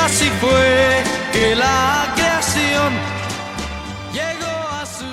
así fue que la creación llegó a su...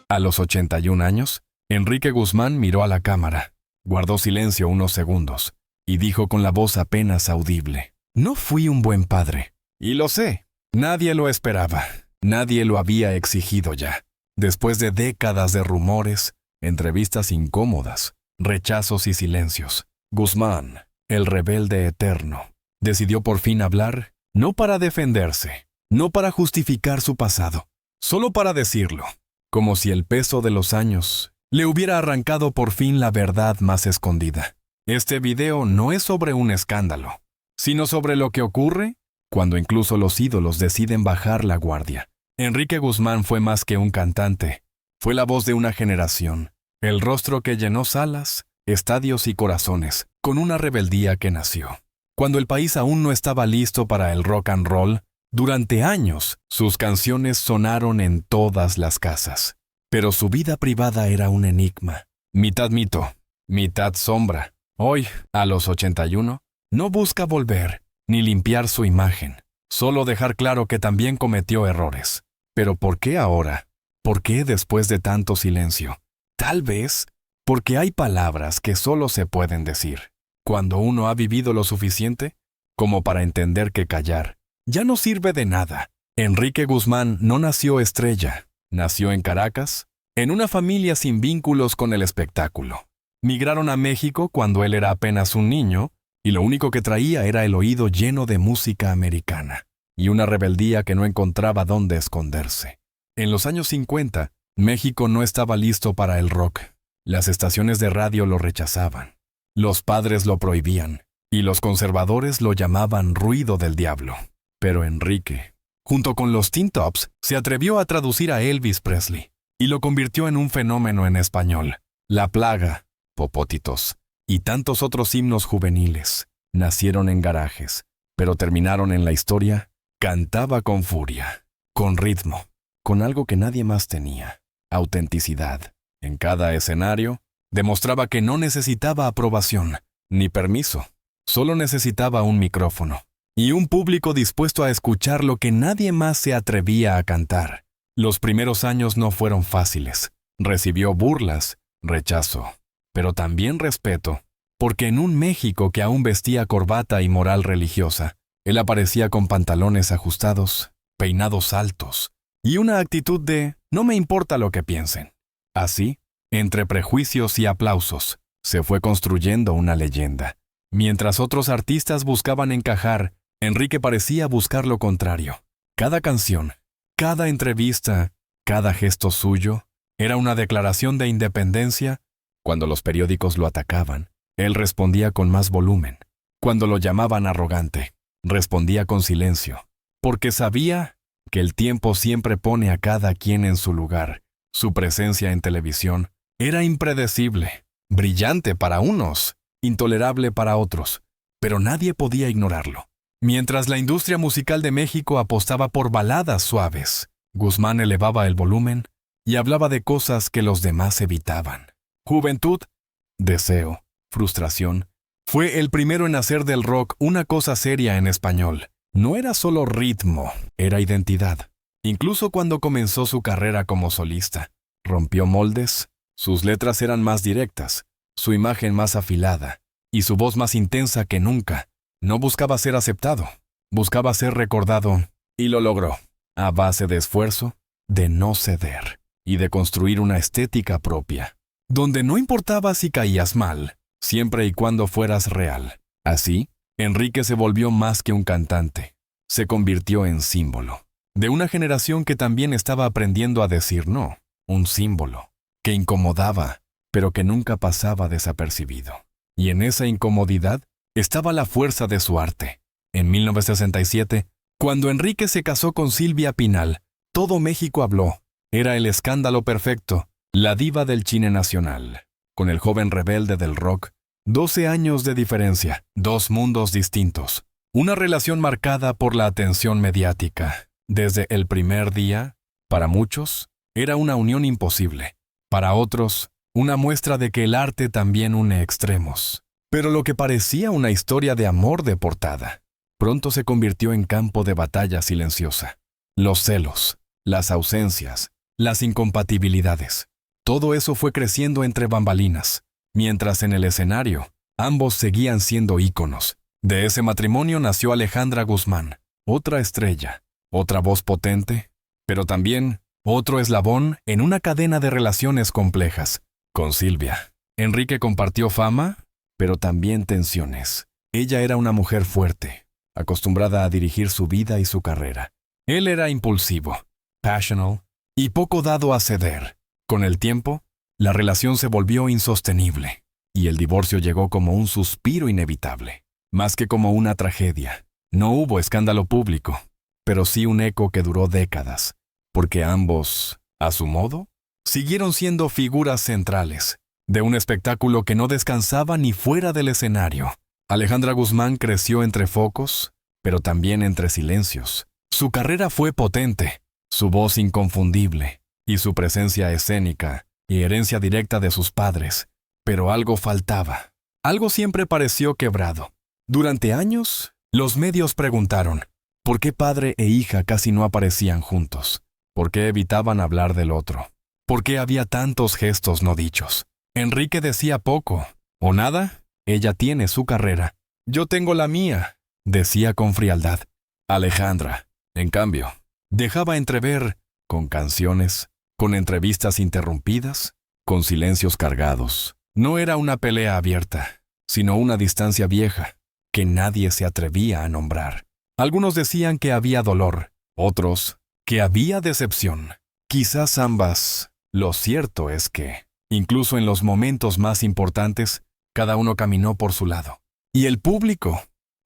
A los 81 años, Enrique Guzmán miró a la cámara, guardó silencio unos segundos y dijo con la voz apenas audible: «No fui un buen padre. Y lo sé. Nadie lo esperaba. Nadie lo había exigido ya. Después de décadas de rumores, entrevistas incómodas, rechazos y silencios, Guzmán, el rebelde eterno, decidió por fin hablar, no para defenderse, no para justificar su pasado, solo para decirlo, como si el peso de los años le hubiera arrancado por fin la verdad más escondida. Este video no es sobre un escándalo, sino sobre lo que ocurre cuando incluso los ídolos deciden bajar la guardia. Enrique Guzmán fue más que un cantante, fue la voz de una generación, el rostro que llenó salas, estadios y corazones, con una rebeldía que nació. Cuando el país aún no estaba listo para el rock and roll, durante años sus canciones sonaron en todas las casas. Pero su vida privada era un enigma, mitad mito, mitad sombra. Hoy, a los 81, no busca volver, ni limpiar su imagen, solo dejar claro que también cometió errores. ¿Pero por qué ahora? ¿Por qué después de tanto silencio? Tal vez porque hay palabras que solo se pueden decir cuando uno ha vivido lo suficiente como para entender que callar ya no sirve de nada. Enrique Guzmán no nació estrella, nació en Caracas, en una familia sin vínculos con el espectáculo. Migraron a México cuando él era apenas un niño y lo único que traía era el oído lleno de música americana y una rebeldía que no encontraba dónde esconderse. En los años 50, México no estaba listo para el rock. Las estaciones de radio lo rechazaban. Los padres lo prohibían y los conservadores lo llamaban ruido del diablo. Pero Enrique, junto con los Teen Tops, se atrevió a traducir a Elvis Presley y lo convirtió en un fenómeno en español. La Plaga, Popótitos y tantos otros himnos juveniles nacieron en garajes, pero terminaron en la historia. Cantaba con furia, con ritmo, con algo que nadie más tenía: autenticidad. En cada escenario, demostraba que no necesitaba aprobación ni permiso, solo necesitaba un micrófono y un público dispuesto a escuchar lo que nadie más se atrevía a cantar. Los primeros años no fueron fáciles. Recibió burlas, rechazo, pero también respeto, porque en un México que aún vestía corbata y moral religiosa, él aparecía con pantalones ajustados, peinados altos y una actitud de «no me importa lo que piensen». Así, entre prejuicios y aplausos, se fue construyendo una leyenda. Mientras otros artistas buscaban encajar, Enrique parecía buscar lo contrario. Cada canción, cada entrevista, cada gesto suyo, era una declaración de independencia. Cuando los periódicos lo atacaban, él respondía con más volumen. Cuando lo llamaban arrogante, respondía con silencio, porque sabía que el tiempo siempre pone a cada quien en su lugar. Su presencia en televisión era impredecible, brillante para unos, intolerable para otros, pero nadie podía ignorarlo. Mientras la industria musical de México apostaba por baladas suaves, Guzmán elevaba el volumen y hablaba de cosas que los demás evitaban. Juventud, deseo, frustración. Fue el primero en hacer del rock una cosa seria en español. No era solo ritmo, era identidad. Incluso cuando comenzó su carrera como solista, rompió moldes. Sus letras eran más directas, su imagen más afilada y su voz más intensa que nunca. No buscaba ser aceptado, buscaba ser recordado y lo logró, a base de esfuerzo, de no ceder y de construir una estética propia, donde no importaba si caías mal, siempre y cuando fueras real. Así, Enrique se volvió más que un cantante, se convirtió en símbolo de una generación que también estaba aprendiendo a decir no, un símbolo que incomodaba, pero que nunca pasaba desapercibido. Y en esa incomodidad estaba la fuerza de su arte. En 1967, cuando Enrique se casó con Silvia Pinal, todo México habló. Era el escándalo perfecto, la diva del cine nacional, con el joven rebelde del rock. 12 años de diferencia, dos mundos distintos. Una relación marcada por la atención mediática. Desde el primer día, para muchos, era una unión imposible. Para otros, una muestra de que el arte también une extremos. Pero lo que parecía una historia de amor de portada, pronto se convirtió en campo de batalla silenciosa. Los celos, las ausencias, las incompatibilidades. Todo eso fue creciendo entre bambalinas, mientras en el escenario, ambos seguían siendo íconos. De ese matrimonio nació Alejandra Guzmán, otra estrella, otra voz potente, pero también otro eslabón en una cadena de relaciones complejas. Con Silvia, Enrique compartió fama, pero también tensiones. Ella era una mujer fuerte, acostumbrada a dirigir su vida y su carrera. Él era impulsivo, passional y poco dado a ceder. Con el tiempo, la relación se volvió insostenible y el divorcio llegó como un suspiro inevitable, más que como una tragedia. No hubo escándalo público, pero sí un eco que duró décadas, porque ambos, a su modo, siguieron siendo figuras centrales de un espectáculo que no descansaba ni fuera del escenario. Alejandra Guzmán creció entre focos, pero también entre silencios. Su carrera fue potente, su voz inconfundible, y su presencia escénica y herencia directa de sus padres. Pero algo faltaba. Algo siempre pareció quebrado. Durante años, los medios preguntaron, ¿por qué padre e hija casi no aparecían juntos? ¿Por qué evitaban hablar del otro? ¿Por qué había tantos gestos no dichos? Enrique decía poco, o nada. Ella tiene su carrera. Yo tengo la mía, decía con frialdad. Alejandra, en cambio, dejaba entrever, con canciones, con entrevistas interrumpidas, con silencios cargados. No era una pelea abierta, sino una distancia vieja, que nadie se atrevía a nombrar. Algunos decían que había dolor, otros, que había decepción. Quizás ambas. Lo cierto es que, incluso en los momentos más importantes, cada uno caminó por su lado. Y el público,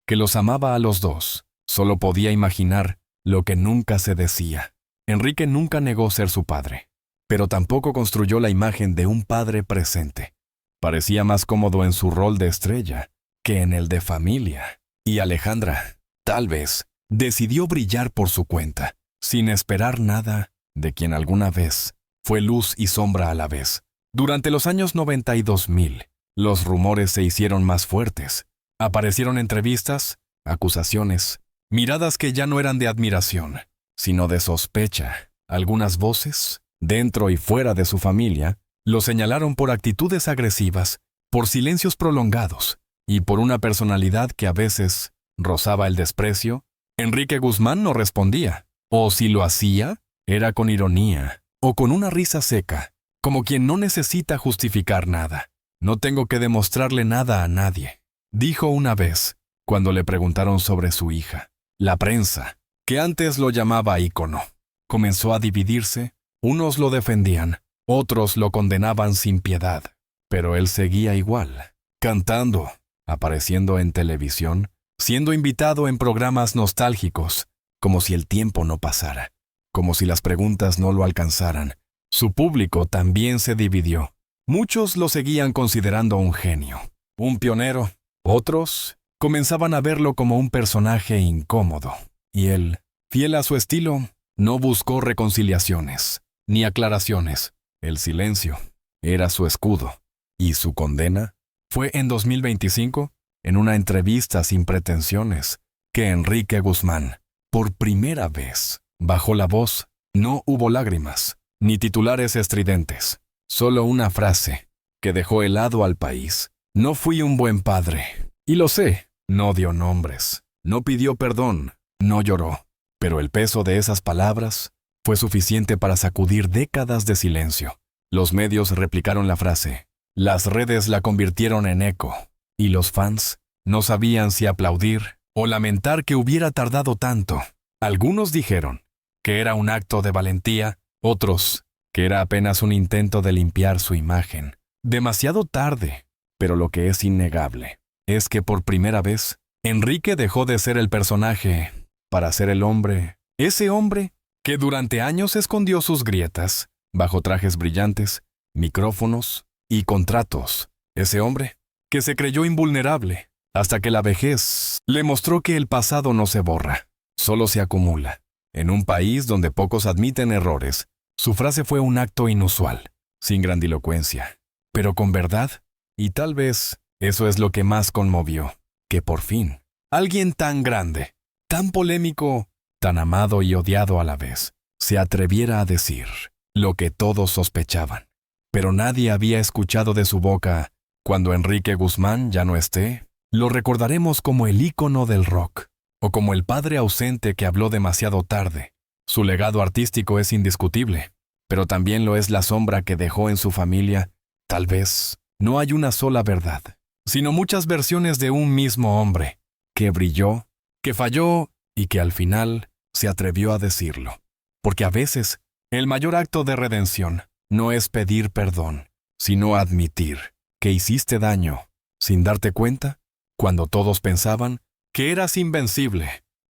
que los amaba a los dos, solo podía imaginar lo que nunca se decía. Enrique nunca negó ser su padre, pero tampoco construyó la imagen de un padre presente. Parecía más cómodo en su rol de estrella que en el de familia. Y Alejandra, tal vez, decidió brillar por su cuenta, sin esperar nada de quien alguna vez fue luz y sombra a la vez. Durante los años 90 y 2000, los rumores se hicieron más fuertes. Aparecieron entrevistas, acusaciones, miradas que ya no eran de admiración, sino de sospecha. Algunas voces, dentro y fuera de su familia, lo señalaron por actitudes agresivas, por silencios prolongados y por una personalidad que a veces rozaba el desprecio. Enrique Guzmán no respondía, o si lo hacía, era con ironía o con una risa seca, como quien no necesita justificar nada. No tengo que demostrarle nada a nadie, dijo una vez, cuando le preguntaron sobre su hija. La prensa, que antes lo llamaba ícono, comenzó a dividirse. Unos lo defendían, otros lo condenaban sin piedad, pero él seguía igual, cantando, apareciendo en televisión, siendo invitado en programas nostálgicos, como si el tiempo no pasara, como si las preguntas no lo alcanzaran. Su público también se dividió. Muchos lo seguían considerando un genio, un pionero. Otros comenzaban a verlo como un personaje incómodo. Y él, fiel a su estilo, no buscó reconciliaciones, ni aclaraciones. El silencio era su escudo. Y su condena fue en 2025, en una entrevista sin pretensiones, que Enrique Guzmán, por primera vez, bajó la voz. No hubo lágrimas, ni titulares estridentes. Solo una frase que dejó helado al país. No fui un buen padre. Y lo sé. No dio nombres. No pidió perdón. No lloró. Pero el peso de esas palabras fue suficiente para sacudir décadas de silencio. Los medios replicaron la frase. Las redes la convirtieron en eco. Y los fans no sabían si aplaudir o lamentar que hubiera tardado tanto. Algunos dijeron que era un acto de valentía. Otros que era apenas un intento de limpiar su imagen. Demasiado tarde, pero lo que es innegable es que por primera vez, Enrique dejó de ser el personaje para ser el hombre. Ese hombre que durante años escondió sus grietas bajo trajes brillantes, micrófonos y contratos. Ese hombre que se creyó invulnerable hasta que la vejez le mostró que el pasado no se borra, solo se acumula. En un país donde pocos admiten errores, su frase fue un acto inusual, sin grandilocuencia, pero con verdad, y tal vez eso es lo que más conmovió, que por fin Alguien tan grande, tan polémico, tan amado y odiado a la vez, se atreviera a decir lo que todos sospechaban. Pero nadie había escuchado de su boca: cuando Enrique Guzmán ya no esté, lo recordaremos como el ícono del rock, o como el padre ausente que habló demasiado tarde. Su legado artístico es indiscutible, pero también lo es la sombra que dejó en su familia. Tal vez no hay una sola verdad, sino muchas versiones de un mismo hombre, que brilló, que falló y que al final se atrevió a decirlo. Porque a veces, el mayor acto de redención no es pedir perdón, sino admitir que hiciste daño sin darte cuenta, cuando todos pensaban que eras invencible.